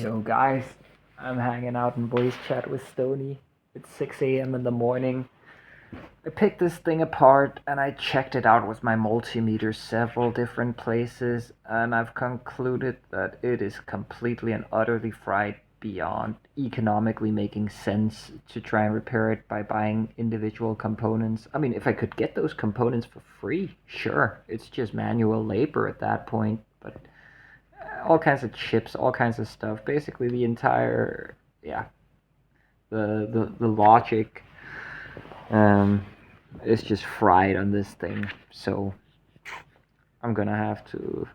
Yo, guys, I'm hanging out in voice chat with Stony. It's 6 a.m. in the morning. I picked this thing apart and I checked it out with my multimeter several different places, and I've concluded that it is completely and utterly fried beyond economically making sense to try and repair it by buying individual components. I mean, if I could get those components for free, sure, it's just manual labor at that point, but all kinds of chips, all kinds of stuff. Basically, the entire yeah, the logic um, is just fried on this thing. So I'm gonna have to.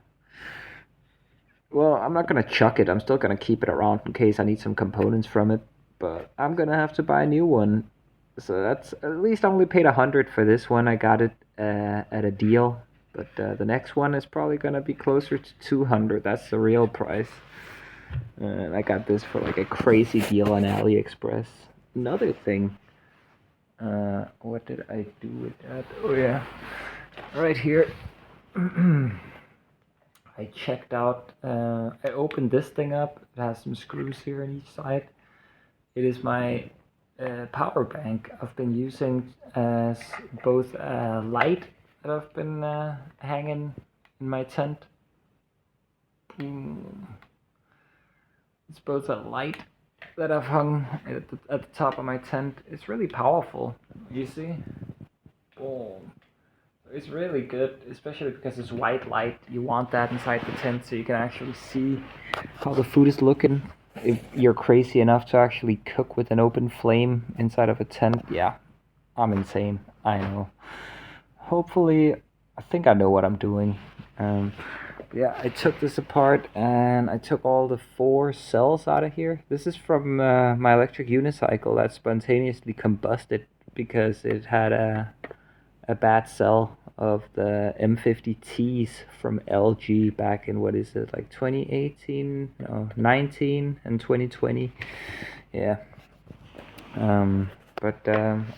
Well, I'm not gonna chuck it. I'm still gonna keep it around in case I need some components from it. But I'm gonna have to buy a new one. So that's at least I only paid 100 for this one. I got it at a deal. But the next one is probably gonna be closer to 200. That's the real price. And I got this for like a crazy deal on AliExpress. Another thing, what did I do with that? Oh yeah, right here. I checked out. I opened this thing up. It has some screws here on each side. It is my power bank. I've been using as both a light that I've been hanging in my tent. It's both a light that I've hung at the top of my tent. It's really powerful. You see? Boom. It's really good, especially because it's white light. You want that inside the tent so you can actually see how the food is looking. If you're crazy enough to actually cook with an open flame inside of a tent, yeah, I'm insane. I know. Hopefully, I think I know what I'm doing. Um, yeah, I took this apart and I took all the four cells out of here. This is from my electric unicycle that spontaneously combusted because it had a bad cell of the M50Ts from LG back in what is it, like 2018, no, 19 and 2020. Yeah. But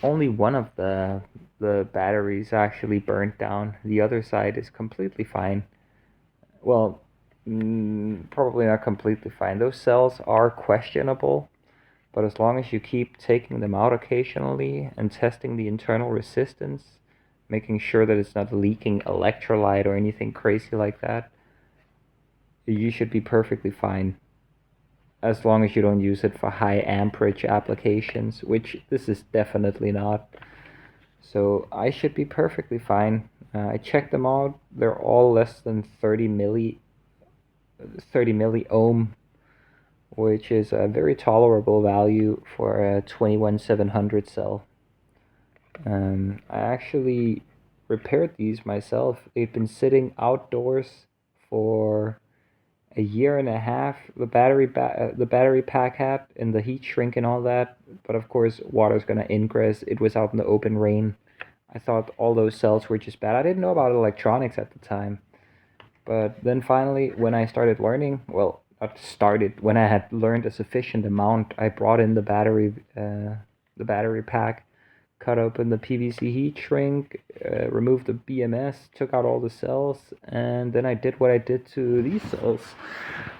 only one of the batteries actually burnt down. The other side is completely fine. Well, probably not completely fine. Those cells are questionable, but as long as you keep taking them out occasionally and testing the internal resistance, making sure that it's not leaking electrolyte or anything crazy like that, you should be perfectly fine. As long as you don't use it for high amperage applications, which this is definitely not. So I should be perfectly fine. I checked them out. They're all less than 30 milliohm, which is a very tolerable value for a 21700 cell. I actually repaired these myself. They've been sitting outdoors for a year and a half. The battery pack had and the heat shrink and all that. But of course, water's gonna ingress. It was out in the open rain. I thought all those cells were just bad. I didn't know about electronics at the time. But then finally, when I started learning, well, not started, when I had learned a sufficient amount, I brought in the battery pack, cut open the PVC heat shrink, removed the BMS, took out all the cells, and then I did what I did to these cells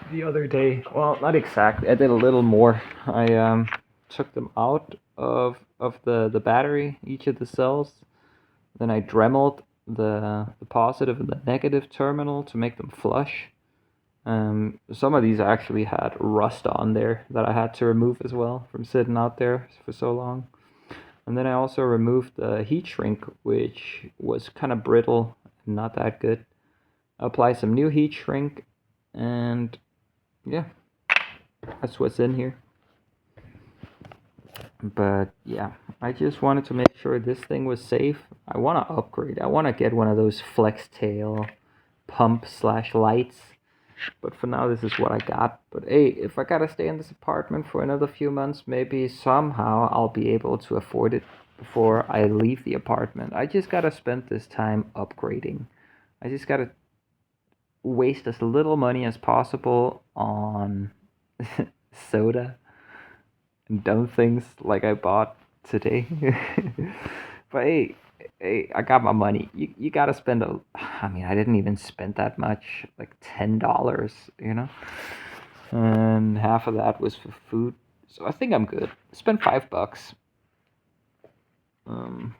the other day. Well, not exactly. I did a little more. I took them out of the battery, each of the cells. Then I dremeled the positive and the negative terminal to make them flush. Some of these actually had rust on there that I had to remove as well from sitting out there for so long. And then I also removed the heat shrink, which was kind of brittle and not that good. Apply some new heat shrink, and yeah, that's what's in here. But yeah, I just wanted to make sure this thing was safe. I want to upgrade. I want to get one of those flex tail pump slash lights. But for now, this is what I got. But hey, if I gotta stay in this apartment for another few months, maybe somehow I'll be able to afford it before I leave the apartment. I just gotta spend this time upgrading. I just gotta waste as little money as possible on soda and dumb things like I bought today. But hey, I got my money. You gotta spend I mean, I didn't even spend that much, like $10, you know? and half of that was for food. So I think I'm good. I spent $5. Um,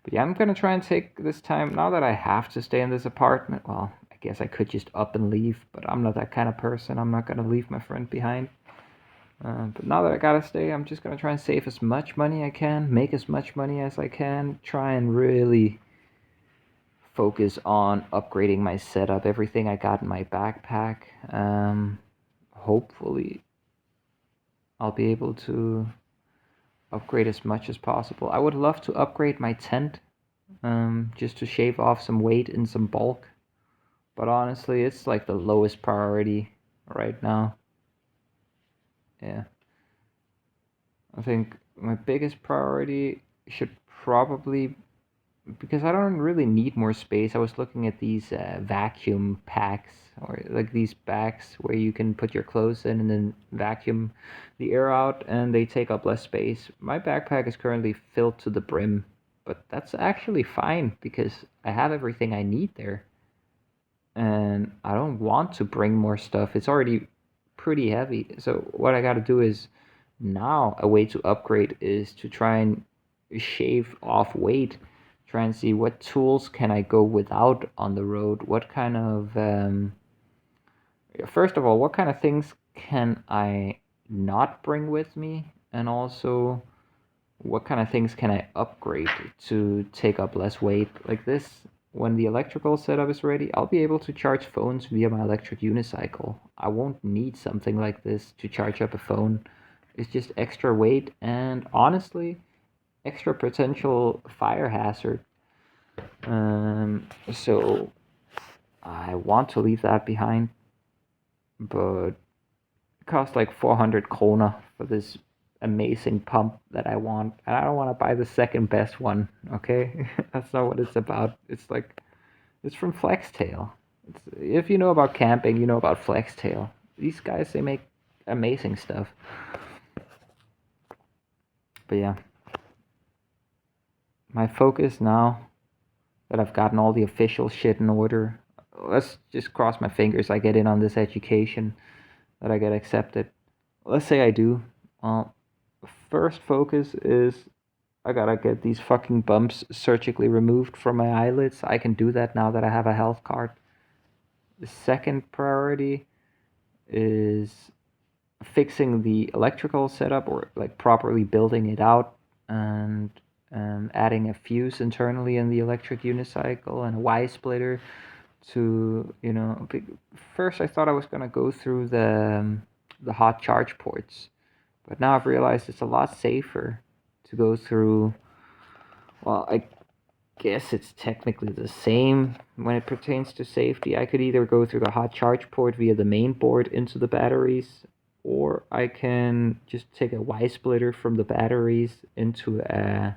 but yeah, I'm gonna try and take this time now that I have to stay in this apartment. Well, I guess I could just up and leave, but I'm not that kind of person. I'm not gonna leave my friend behind. But now that I gotta stay, I'm just gonna try and save as much money I can, make as much money as I can, try and really focus on upgrading my setup, everything I got in my backpack. Hopefully, I'll be able to upgrade as much as possible. I would love to upgrade my tent, just to shave off some weight and some bulk. But honestly, it's like the lowest priority right now. Yeah. I think my biggest priority should probably, because I don't really need more space. I was looking at these vacuum packs, or like these bags where you can put your clothes in and then vacuum the air out, and they take up less space. My backpack is currently filled to the brim, but that's actually fine because I have everything I need there, and I don't want to bring more stuff. It's already pretty heavy. So what I got to do is, now a way to upgrade is to try and shave off weight, try and see what tools can I go without on the road. What kind of first of all, what kind of things can I not bring with me, and also what kind of things can I upgrade to take up less weight? Like this, when the electrical setup is ready, I'll be able to charge phones via my electric unicycle. I won't need something like this to charge up a phone. It's just extra weight and honestly, extra potential fire hazard. So I want to leave that behind, but it costs like 400 krona for this amazing pump that I want, and I don't want to buy the second best one. Okay, that's not what it's about. It's like it's from Flextail. If you know about camping, you know about Flextail. These guys, they make amazing stuff. But yeah, my focus now that I've gotten all the official shit in order, let's just cross my fingers I get in on this education, that I get accepted. Let's say I do. Well, first focus is I gotta get these fucking bumps surgically removed from my eyelids. I can do that now that I have a health card. The second priority is fixing the electrical setup, or like properly building it out, and adding a fuse internally in the electric unicycle and a Y splitter to, first I thought I was gonna go through the hot charge ports, but now I've realized it's a lot safer to go through. Well, I guess it's technically the same when it pertains to safety. I could either go through the hot charge port via the main board into the batteries, or I can just take a Y splitter from the batteries into a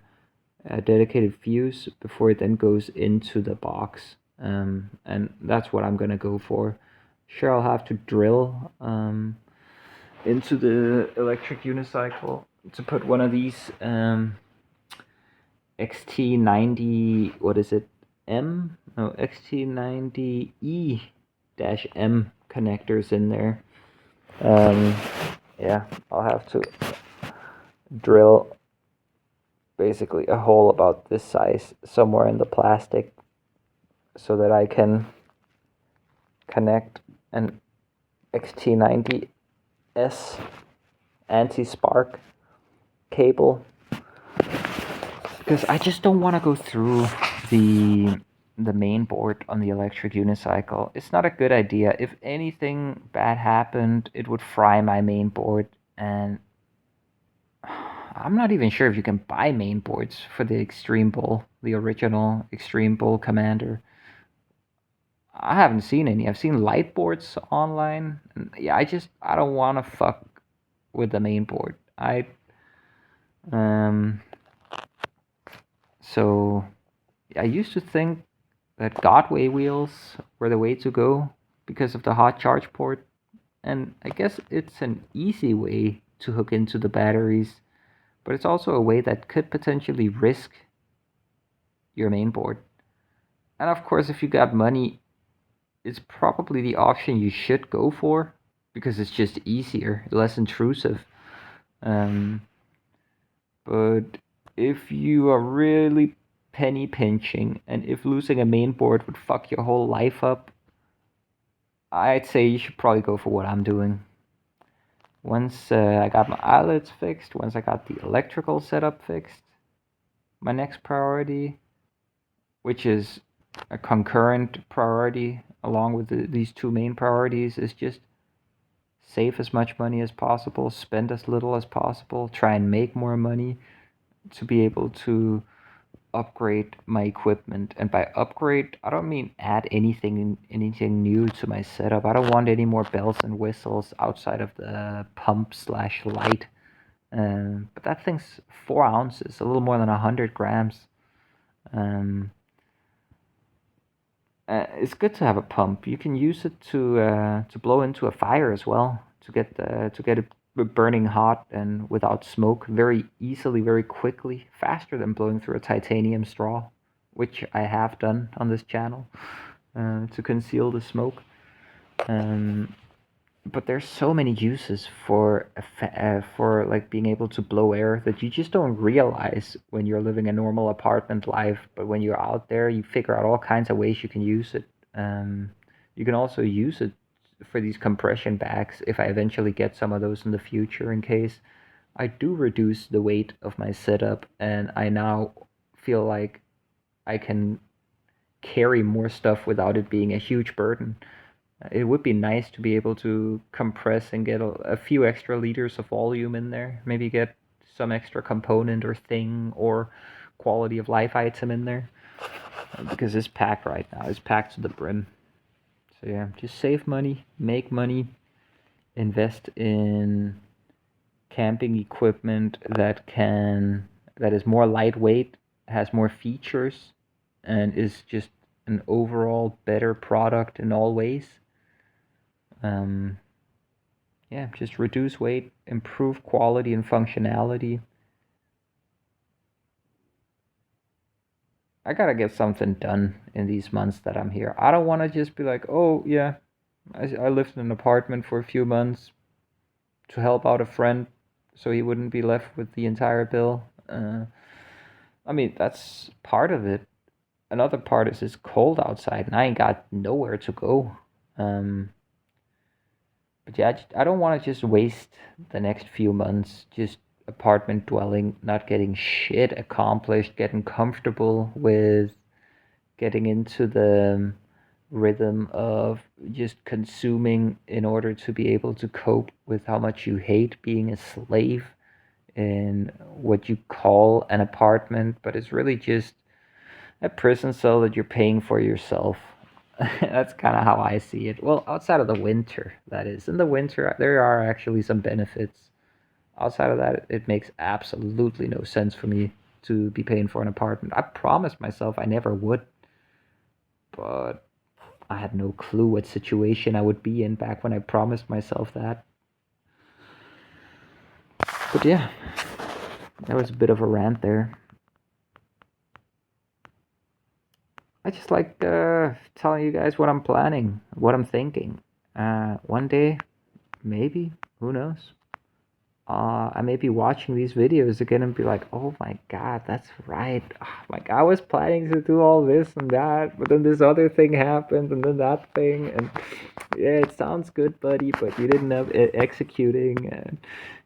dedicated fuse before it then goes into the box. And that's what I'm gonna go for. Sure, I'll have to drill into the electric unicycle to put one of these XT90, what is it? M? No, XT90E dash M connectors in there. Yeah, I'll have to drill basically a hole about this size somewhere in the plastic so that I can connect an XT90S anti-spark cable, because I just don't want to go through the main board on the electric unicycle. It's not a good idea. If anything bad happened, it would fry my main board, and I'm not even sure if you can buy main boards for the Extreme Bull, the original Extreme Bull Commander. I haven't seen any. I've seen light boards online. And yeah, I don't want to fuck with the main board. Um so I used to think that Godway wheels were the way to go because of the hot charge port, and I guess it's an easy way to hook into the batteries, but it's also a way that could potentially risk your main board. And of course, if you got money, it's probably the option you should go for, because it's just easier, less intrusive. Um, but if you are really penny pinching, and if losing a main board would fuck your whole life up, I'd say you should probably go for what I'm doing. Once I got my eyelids fixed, once I got the electrical setup fixed, my next priority, which is a concurrent priority along with these two main priorities, is just save as much money as possible, spend as little as possible, try and make more money to be able to upgrade my equipment. And by upgrade, I don't mean add anything new to my setup. I don't want any more bells and whistles outside of the pump slash light. But that thing's 4 ounces, a little more than 100 grams. Um, it's good to have a pump. You can use it to blow into a fire as well, to get it burning hot and without smoke very easily, very quickly, faster than blowing through a titanium straw, which I have done on this channel to conceal the smoke. But there's so many uses for like being able to blow air that you just don't realize when you're living a normal apartment life. But when you're out there, you figure out all kinds of ways you can use it. You can also use it for these compression bags if I eventually get some of those in the future, in case I do reduce the weight of my setup and I now feel like I can carry more stuff without it being a huge burden. It would be nice to be able to compress and get a few extra liters of volume in there. Maybe get some extra component or thing or quality of life item in there. Because this pack right now is packed to the brim. So yeah, just save money, make money, invest in camping equipment that is more lightweight, has more features, and is just an overall better product in all ways. Yeah, just reduce weight, improve quality and functionality. I gotta get something done in these months that I'm here. I don't want to just be like, oh, yeah, I lived in an apartment for a few months to help out a friend so he wouldn't be left with the entire bill. I mean, that's part of it. Another part is it's cold outside and I ain't got nowhere to go. But yeah, I don't want to just waste the next few months just apartment dwelling, not getting shit accomplished, getting comfortable with getting into the rhythm of just consuming in order to be able to cope with how much you hate being a slave in what you call an apartment, but it's really just a prison cell that you're paying for yourself. That's kind of how I see it. Well, outside of the winter, that is. In the winter, there are actually some benefits. Outside of that, it makes absolutely no sense for me to be paying for an apartment. I promised myself I never would, but I had no clue what situation I would be in back when I promised myself that. But yeah, that was a bit of a rant there. I just like telling you guys what I'm planning, what I'm thinking. One day, maybe, who knows? I may be watching these videos again and be like, oh my god, that's right. Like, I was planning to do all this and that, but then this other thing happened, and then that thing, and yeah, it sounds good, buddy, but you didn't have it executing, and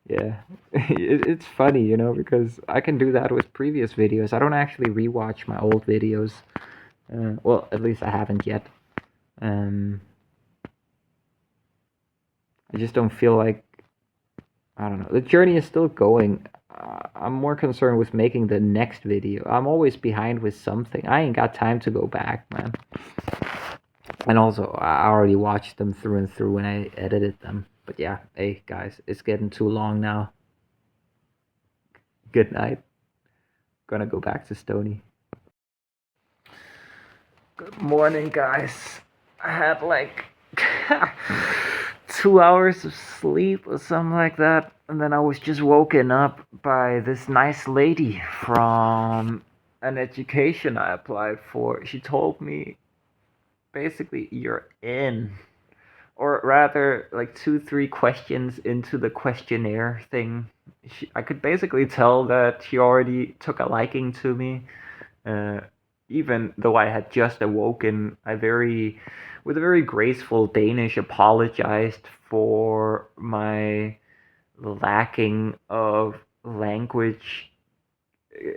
yeah, it's funny, because I can do that with previous videos. I don't actually rewatch my old videos. Well, at least I haven't yet. I just don't feel like, I don't know. The journey is still going. I'm more concerned with making the next video. I'm always behind with something. I ain't got time to go back, man. And also, I already watched them through and through when I edited them. But yeah, hey guys, it's getting too long now. Good night. Gonna go back to Stony. Good morning, guys. I had like 2 hours of sleep or something like that, and then I was just woken up by this nice lady from an education I applied for. She told me basically, you're in, or rather, like 2, 3 questions into the questionnaire thing, I could basically tell that she already took a liking to me. Uh, Even though I had just awoken, with a very graceful Danish, apologized for my lacking of language.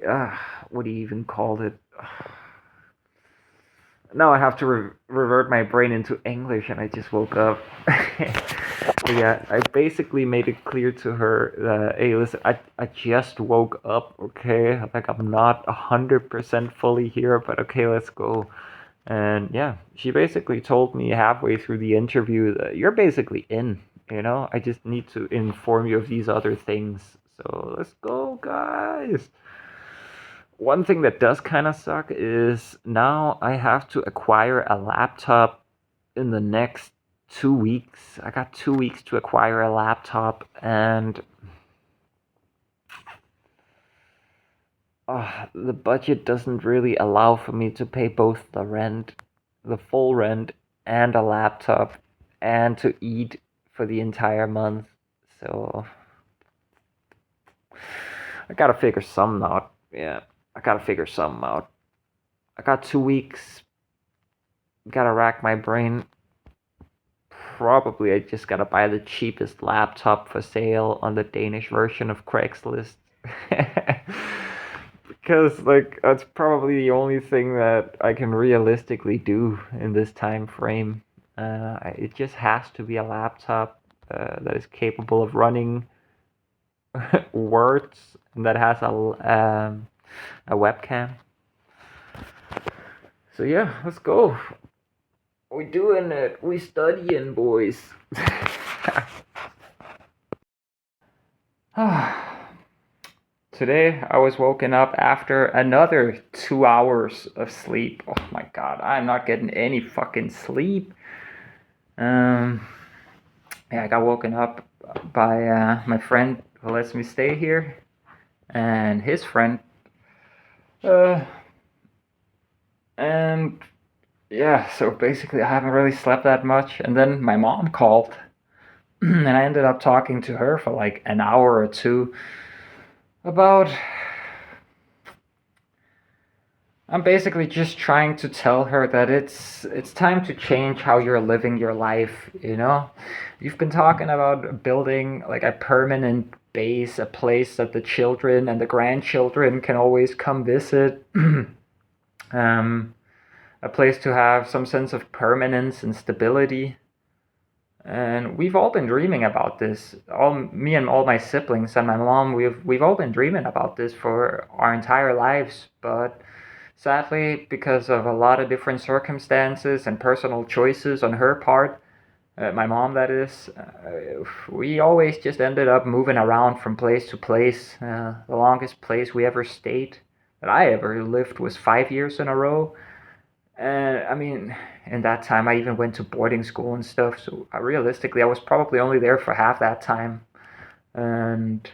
Uh, what do you even call it? Now I have to revert my brain into English, and I just woke up. But yeah, I basically made it clear to her that, hey, listen, I just woke up, okay? Like, I'm not 100% fully here, but okay, let's go. And yeah, she basically told me halfway through the interview that you're basically in, you know? I just need to inform you of these other things. So let's go, guys. One thing that does kind of suck is now I have to acquire a laptop in the next 2 weeks. I got 2 weeks to acquire a laptop, and the budget doesn't really allow for me to pay both the rent, the full rent, and a laptop, and to eat for the entire month. So I gotta figure something out. Yeah, I gotta figure something out. I got 2 weeks. Gotta rack my brain. Probably I just gotta buy the cheapest laptop for sale on the Danish version of Craigslist. Because, like, that's probably the only thing that I can realistically do in this time frame. It just has to be a laptop that is capable of running words and that has a webcam. So yeah, let's go. We doing it. We studying, boys. Today I was woken up after another 2 hours of sleep. Oh my god, I'm not getting any fucking sleep. Um, yeah, I got woken up by my friend who lets me stay here, and his friend. Uh, and yeah, so basically I haven't really slept that much. And then my mom called, and I ended up talking to her for like an hour or two about. I'm basically just trying to tell her that it's time to change how you're living your life, you know? You've been talking about building like a permanent base, a place that the children and the grandchildren can always come visit. um, a place to have some sense of permanence and stability. And we've all been dreaming about this. All me and all my siblings and my mom, we've all been dreaming about this for our entire lives, but sadly, because of a lot of different circumstances and personal choices on her part, my mom that is, we always just ended up moving around from place to place. The longest place we ever stayed, that I ever lived, was 5 years in a row. And I mean, in that time, I even went to boarding school and stuff. So realistically, I was probably only there for half that time. And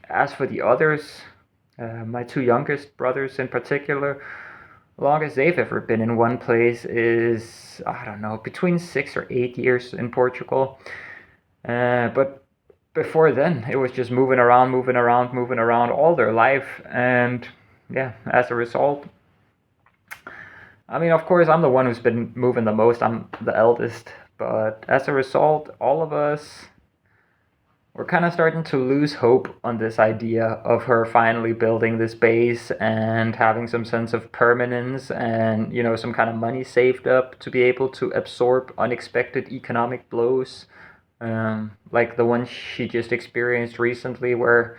as for the others, my two youngest brothers in particular, longest they've ever been in one place is, I don't know, between 6 or 8 years in Portugal. But before then, it was just moving around, moving around, moving around all their life. And yeah, as a result, I mean, of course, I'm the one who's been moving the most. I'm the eldest. But as a result, all of us, we're kind of starting to lose hope on this idea of her finally building this base and having some sense of permanence and, you know, some kind of money saved up to be able to absorb unexpected economic blows, like the one she just experienced recently, where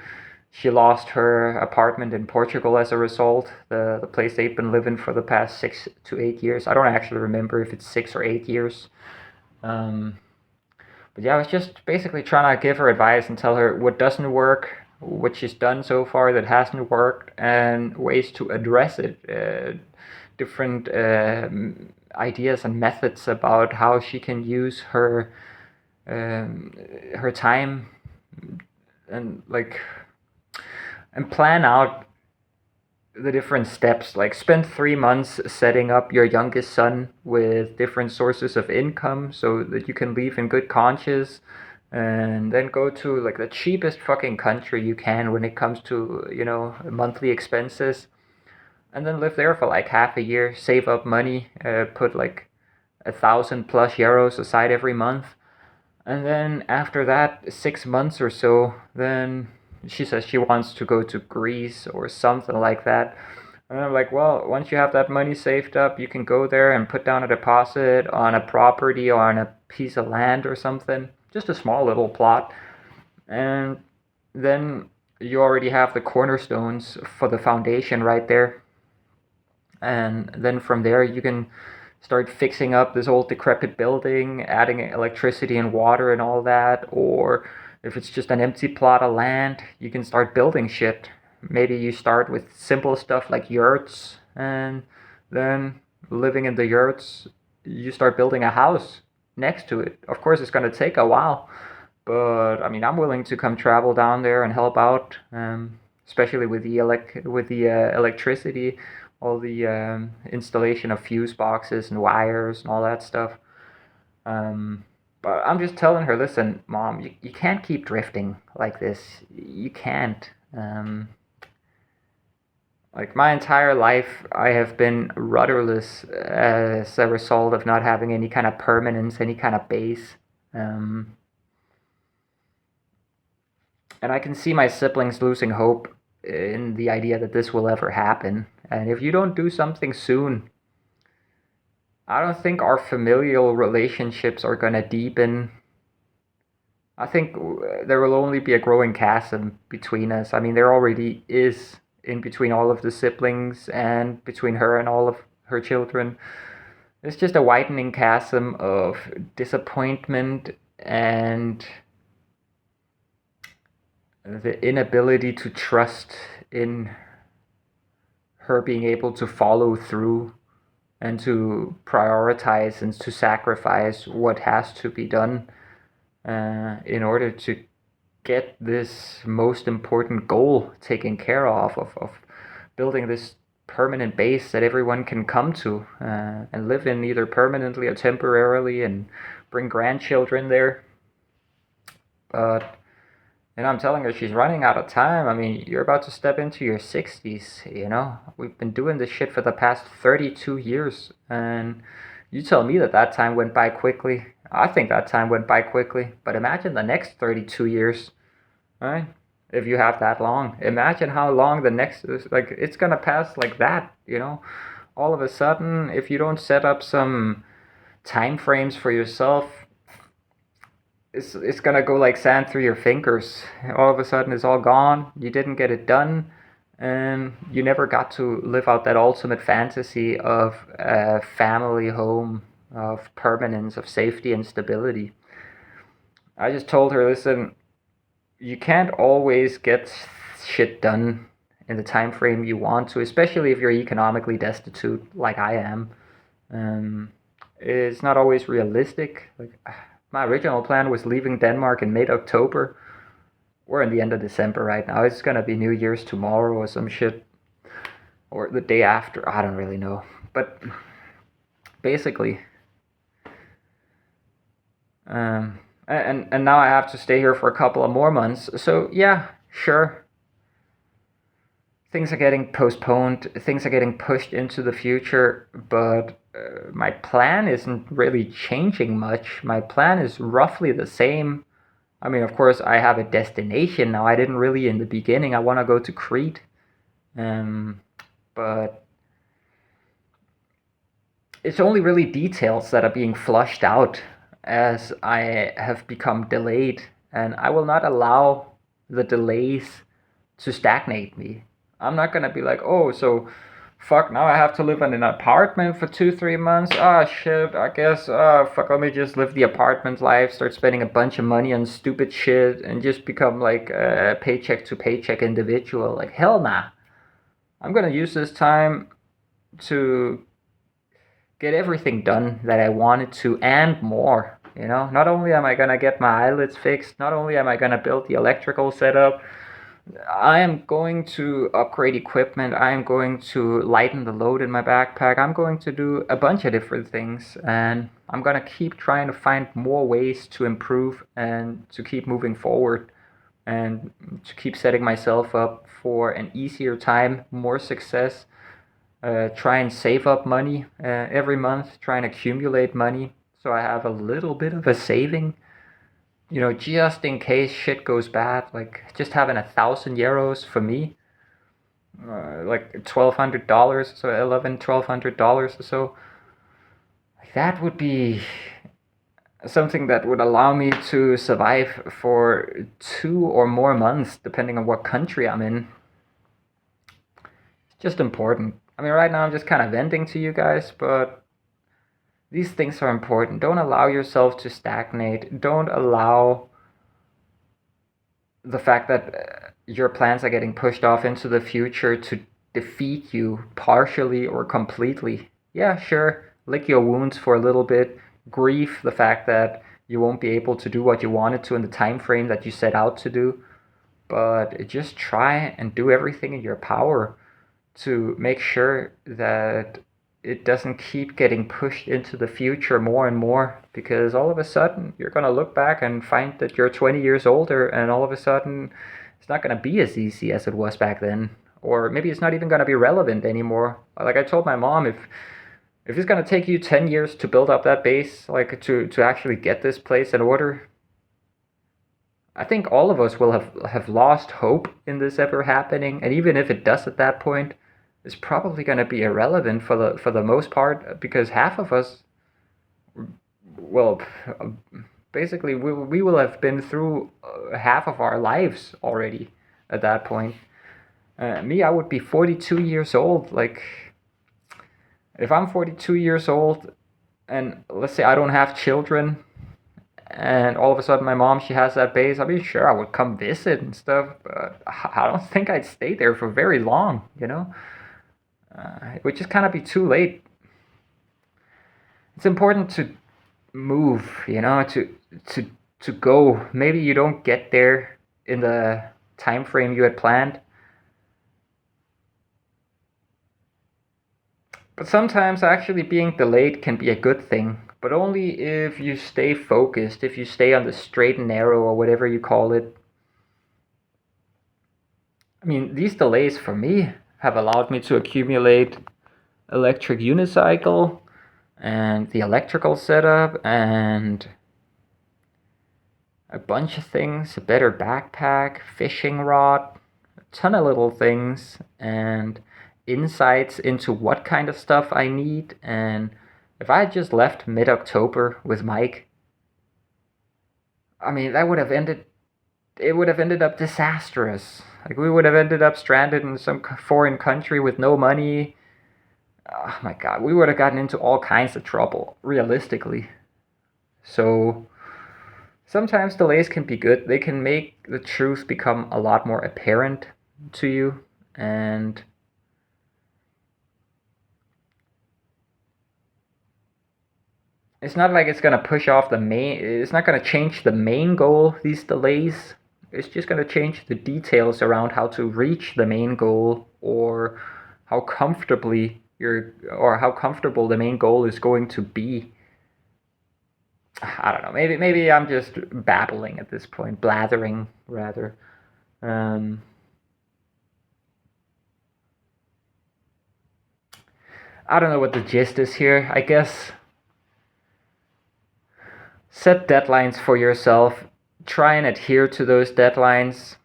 she lost her apartment in Portugal as a result, the place they've been living for the past 6 to 8 years. I don't actually remember if it's 6 or 8 years. Um, but yeah, I was just basically trying to give her advice and tell her what doesn't work, what she's done so far that hasn't worked, and ways to address it. Different ideas and methods about how she can use her time and like and plan out the different steps. Like spend 3 months setting up your youngest son with different sources of income so that you can leave in good conscience, and then go to like the cheapest fucking country you can when it comes to, monthly expenses, and then live there for like half a year, save up money, put like 1,000 plus euros aside every month, and then after that 6 months or so, then she says she wants to go to Greece or something like that. And I'm like, well, once you have that money saved up, you can go there and put down a deposit on a property or on a piece of land or something, just a small little plot. And then you already have the cornerstones for the foundation right there. And then from there, you can start fixing up this old decrepit building, adding electricity and water and all that. Or if it's just an empty plot of land, you can start building shit. Maybe you start with simple stuff like yurts, and then living in the yurts, you start building a house next to it. Of course, it's going to take a while, but I mean, I'm willing to come travel down there and help out, especially with the electricity, all the installation of fuse boxes and wires and all that stuff. Um, but I'm just telling her, listen, mom, you can't keep drifting like this. You can't. Like my entire life, I have been rudderless as a result of not having any kind of permanence, any kind of base. Um, and I can see my siblings losing hope in the idea that this will ever happen. And if you don't do something soon, I don't think our familial relationships are going to deepen. I think there will only be a growing chasm between us. I mean, there already is in between all of the siblings and between her and all of her children. It's just a widening chasm of disappointment and the inability to trust in her being able to follow through and to prioritize and to sacrifice what has to be done in order to get this most important goal taken care of building this permanent base that everyone can come to and live in either permanently or temporarily and bring grandchildren there. But and I'm telling her she's running out of time. I mean, you're about to step into your 60s, you know? We've been doing this shit for the past 32 years. And you tell me that that time went by quickly. I think that time went by quickly. But imagine the next 32 years, right? If you have that long. Imagine how long the next is. Like, it's gonna pass like that, you know? All of a sudden, if you don't set up some time frames for yourself, it's gonna go like sand through your fingers. All of a sudden, it's all gone. You didn't get it done, and you never got to live out that ultimate fantasy of a family home, of permanence, of safety and stability. I just told her, listen, you can't always get shit done in the time frame you want to, especially if you're economically destitute, like I am. Um, it's not always realistic. Like my original plan was leaving Denmark in mid-October. We're in the end of December right now. It's gonna be New Year's tomorrow or some shit, or the day after. I don't really know. But basically, and now I have to stay here for a couple of more months. So yeah, sure. Things are getting postponed. Things are getting pushed into the future. But my plan isn't really changing much. My plan is roughly the same. I mean, of course, I have a destination now. I didn't really in the beginning. I want to go to Crete, um, but it's only really details that are being flushed out as I have become delayed, and I will not allow the delays to stagnate me. I'm not gonna be like, oh, so fuck, now I have to live in an apartment for 2, 3 months. Ah, shit, I guess, fuck, let me just live the apartment life, start spending a bunch of money on stupid shit, and just become like a paycheck to paycheck individual. Like, hell nah. I'm gonna use this time to get everything done that I wanted to and more. Not only am I gonna get my eyelids fixed, not only am I gonna build the electrical setup, I am going to upgrade equipment. I am going to lighten the load in my backpack. I'm going to do a bunch of different things, and I'm gonna keep trying to find more ways to improve and to keep moving forward and to keep setting myself up for an easier time, more success. Try and save up money every month, try and accumulate money so I have a little bit of a saving, just in case shit goes bad. Like just having 1,000 euros for me, like $1,200, so 1,100, $1,200 or so. Like that would be something that would allow me to survive for 2 or more months, depending on what country I'm in. It's just important. I mean, right now I'm just kind of venting to you guys, but these things are important. Don't allow yourself to stagnate. Don't allow the fact that your plans are getting pushed off into the future to defeat you partially or completely. Yeah, sure, lick your wounds for a little bit, grieve the fact that you won't be able to do what you wanted to in the time frame that you set out to do, but just try and do everything in your power to make sure that it doesn't keep getting pushed into the future more and more, because all of a sudden you're going to look back and find that you're 20 years older, and all of a sudden it's not going to be as easy as it was back then, or maybe it's not even going to be relevant anymore. Like I told my mom, if it's going to take you 10 years to build up that base, like to actually get this place in order, I think all of us will have lost hope in this ever happening, and even if it does at that point, it's probably going to be irrelevant for the most part, because half of us, well, basically we will have been through half of our lives already at that point. Me, I would be 42 years old. Like, if I'm 42 years old, and let's say I don't have children, and all of a sudden my mom, she has that base, I mean, sure, I would come visit and stuff, but I don't think I'd stay there for very long. It would just kind of be too late. It's important to move, to to go. Maybe you don't get there in the time frame you had planned, but sometimes actually being delayed can be a good thing, but only if you stay focused, if you stay on the straight and narrow or whatever you call it. I mean, these delays for me have allowed me to accumulate electric unicycle and the electrical setup and a bunch of things, a better backpack, fishing rod, a ton of little things, and insights into what kind of stuff I need. And if I had just left mid-October with Mike, I mean, it would have ended up disastrous. Like, we would have ended up stranded in some foreign country with no money. Oh my god, we would have gotten into all kinds of trouble, realistically. So, sometimes delays can be good. They can make the truth become a lot more apparent to you, and it's not like it's going to push off the main, it's not going to change the main goal, these delays. It's just going to change the details around how to reach the main goal, or how comfortably or how comfortable the main goal is going to be. I don't know. Maybe I'm just babbling at this point, blathering rather. Um, I don't know what the gist is here. I guess set deadlines for yourself. Try and adhere to those deadlines.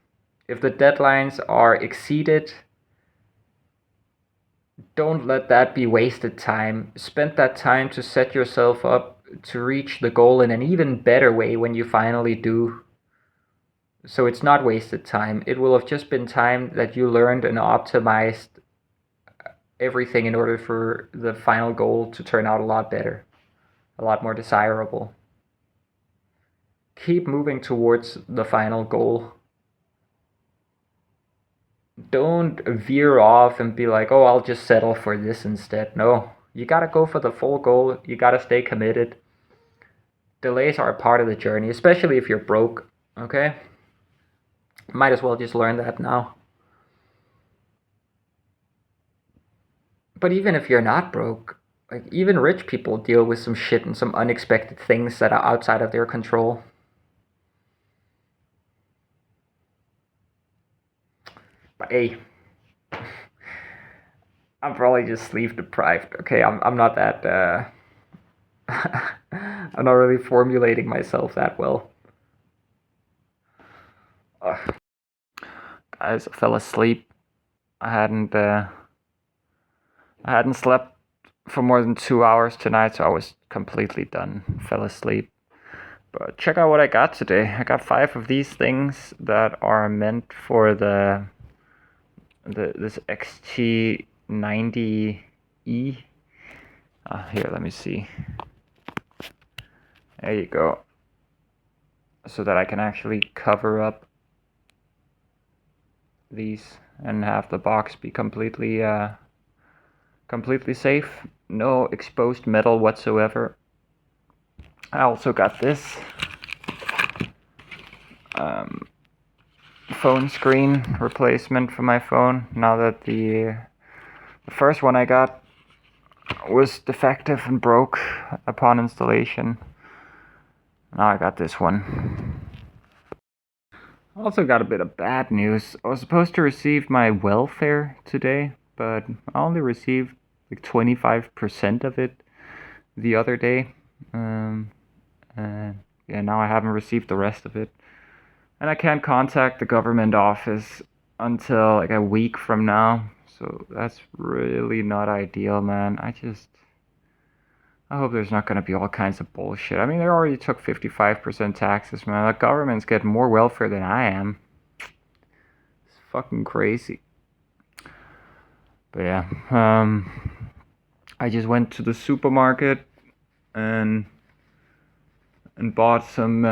If the deadlines are exceeded, don't let that be wasted time. Spend that time to set yourself up to reach the goal in an even better way when you finally do. So it's not wasted time. It will have just been time that you learned and optimized everything in order for the final goal to turn out a lot better, a lot more desirable. Keep moving towards the final goal. Don't veer off and be like, oh, I'll just settle for this instead. No, you gotta go for the full goal. You gotta stay committed. Delays are a part of the journey, especially if you're broke, okay? Might as well just learn that now. But even if you're not broke, like even rich people deal with some shit and some unexpected things that are outside of their control. But hey, I'm probably just sleep deprived. Okay, I'm not that I'm not really formulating myself that well. Ugh. Guys, I fell asleep. I hadn't uh I hadn't slept for more than 2 hours tonight, so I was completely done. Fell asleep. But check out what I got today. I got 5 of these things that are meant for this XT90E. Here, let me see. There you go. So that I can actually cover up these and have the box be completely safe. No exposed metal whatsoever. I also got this phone screen replacement for my phone. Now that the first one I got was defective and broke upon installation. Now I got this one. I also got a bit of bad news. I was supposed to receive my welfare today, but I only received like 25% of it the other day. And yeah, now I haven't received the rest of it. And I can't contact the government office until like a week from now. So that's really not ideal, man. I hope there's not going to be all kinds of bullshit. I mean, they already took 55% taxes, man. The government's getting more welfare than I am. It's fucking crazy. But yeah, I just went to the supermarket and bought some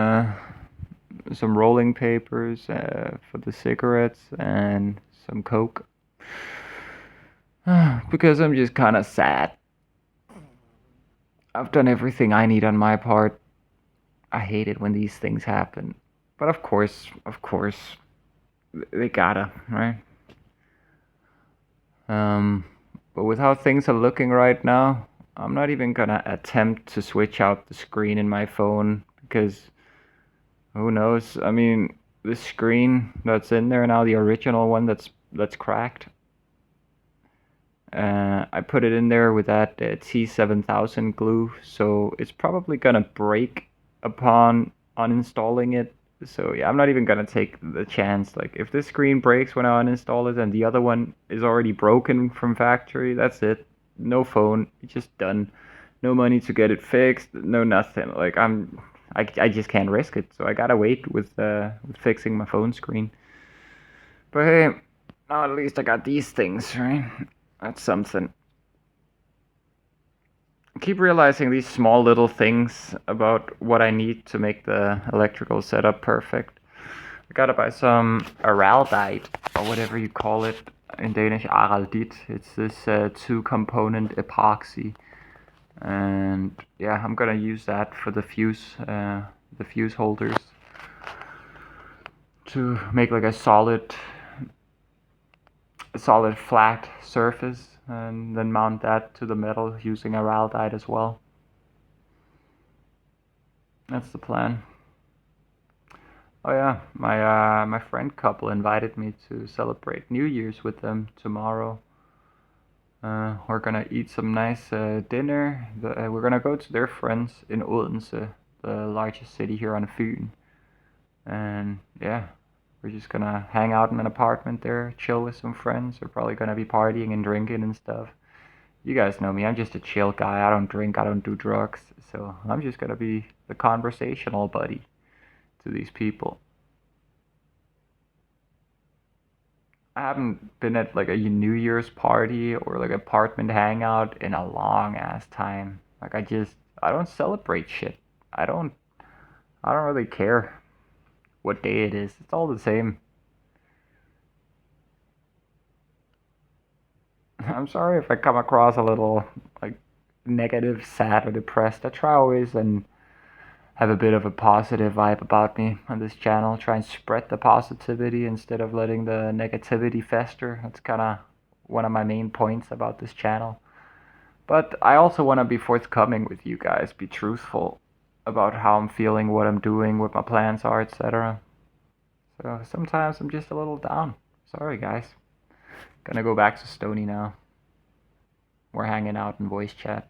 rolling papers for the cigarettes and some Coke. Because I'm just kind of sad. I've done everything I need on my part. I hate it when these things happen. But of course, they gotta, right? But with how things are looking right now, I'm not even gonna attempt to switch out the screen in my phone because who knows? I mean, the screen that's in there now, the original one that's cracked. I put it in there with that T7000 glue, so it's probably gonna break upon uninstalling it. So yeah, I'm not even gonna take the chance. Like if this screen breaks when I uninstall it and the other one is already broken from factory, that's it. No phone, it's just done. No money to get it fixed, no nothing. Like I just can't risk it. So I gotta wait with fixing my phone screen. But hey, now at least I got these things, right? That's something. I keep realizing these small little things about what I need to make the electrical setup perfect. I gotta buy some araldite, or whatever you call it in Danish, araldit. It's this 2-component epoxy. And yeah, I'm gonna use that for the fuse holders to make like a solid flat surface and then mount that to the metal using araldite as well. That's the plan. Oh yeah, my friend couple invited me to celebrate New Year's with them tomorrow. We're gonna eat some nice dinner. We're gonna go to their friends in Odense, the largest city here on Fyn. And yeah, we're just gonna hang out in an apartment there, chill with some friends. We're probably gonna be partying and drinking and stuff. You guys know me, I'm just a chill guy. I don't drink, I don't do drugs. So I'm just gonna be the conversational buddy to these people. I haven't been at like a New Year's party or like apartment hangout in a long ass time. Like I don't celebrate shit. I don't I don't really care what day it is. It's all the same. I'm sorry if I come across a little like negative, sad, or depressed. I try always and have a bit of a positive vibe about me on this channel. Try and spread the positivity instead of letting the negativity fester. That's kind of one of my main points about this channel. But I also want to be forthcoming with you guys, be truthful about how I'm feeling, what I'm doing, what my plans are, etc. So sometimes I'm just a little down. Sorry, guys. Gonna go back to Stony now. We're hanging out in voice chat.